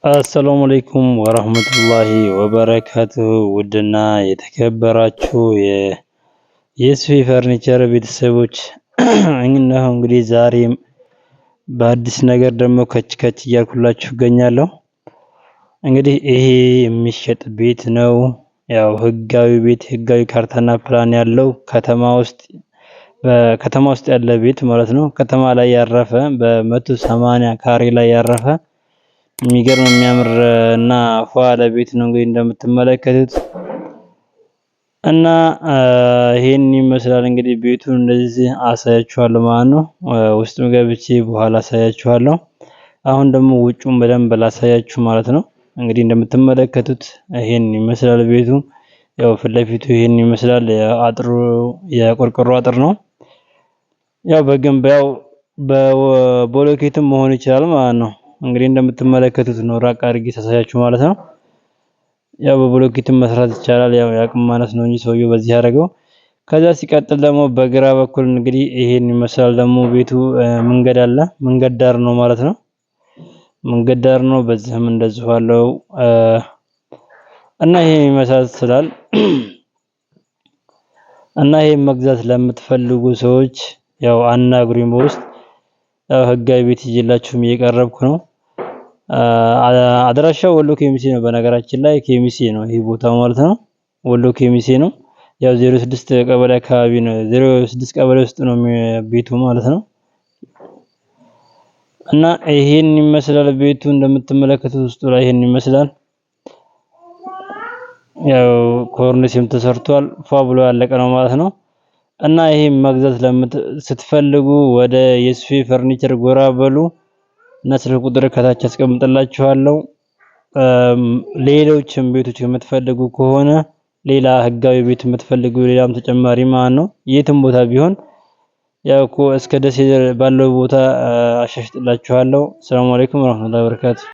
አሰላሙ አለይኩም ወራህመቱላሂ ወበረካቱሁ። ውድና የተከበራችሁ የዩሱፍ ፈርኒቸር ቤተሰቦች እነሆ እንግዲህ ዛሬም በአዲስ ነገር ደግሞ ከች እያልኩላችሁ እገኛለሁ። እንግዲህ ይሄ የሚሸጥ ቤት ነው። ያው ህጋዊ ቤት፣ ህጋዊ ካርታና ፕላን ያለው በከተማ ውስጥ ያለ ቤት ማለት ነው። ከተማ ላይ ያረፈ በ180 ካሬ ላይ ያረፈ የሚገርም የሚያምር እና ፏ ያለ ቤት ነው እንግዲህ እንደምትመለከቱት እና ይሄን ይመስላል እንግዲህ ቤቱን እንደዚህ አሳያችኋለሁ ማለት ነው። ውስጥም ገብቼ በኋላ አሳያችኋለሁ። አሁን ደግሞ ውጩን በደንብ ላሳያችሁ ማለት ነው። እንግዲህ እንደምትመለከቱት ይሄን ይመስላል ቤቱ። ያው ፊት ለፊቱ ይሄን ይመስላል። አጥሩ የቆርቆሮ አጥር ነው። ያው በግንብ ያው በቦሎኬትም መሆን ይችላል ማለት ነው። እንግዲህ እንደምትመለከቱት ነው። ራቅ አድርጌ ሳሳያችሁ ማለት ነው። ያው በብሎኬትም መስራት ይቻላል። ያው የአቅም ማነስ ነው እንጂ ሰውየው በዚህ ያደረገው። ከዛ ሲቀጥል ደግሞ በግራ በኩል እንግዲህ ይሄን ይመስላል። ደግሞ ቤቱ መንገድ አለ። መንገድ ዳር ነው ማለት ነው። መንገድ ዳር ነው። በዚህም እንደዚሁ አለው እና ይሄን ይመስላል እና ይሄን መግዛት ለምትፈልጉ ሰዎች ያው አናግሩኝ በውስጥ። ያው ህጋዊ ቤት ይዤላችሁም እየቀረብኩ ነው። አድራሻው ወሎ ኬሚሴ ነው። በነገራችን ላይ ኬሚሴ ነው ይሄ ቦታ ማለት ነው። ወሎ ኬሚሴ ነው። ያው 06 ቀበሌ አካባቢ ነው። 06 ቀበሌ ውስጥ ነው ቤቱ ማለት ነው። እና ይሄን ይመስላል ቤቱ እንደምትመለከቱት ውስጡ ላይ ይሄን ይመስላል። ያው ኮርኒስም ተሰርቷል። ፏ ብሎ ያለቀ ነው ማለት ነው። እና ይሄን መግዛት ስትፈልጉ ወደ የሱፍ ፈርኒቸር ጎራ በሉ እና ስልክ ቁጥር ከታች አስቀምጥላችኋለሁ። ሌሎችም ቤቶች የምትፈልጉ ከሆነ ሌላ ህጋዊ ቤት የምትፈልጉ ሌላም ተጨማሪ ማለት ነው የትም ቦታ ቢሆን ያው እስከ ደሴ ባለው ቦታ አሻሽጥላችኋለሁ። ሰላም አለይኩም ወራህመቱላሂ ወበረካቱ።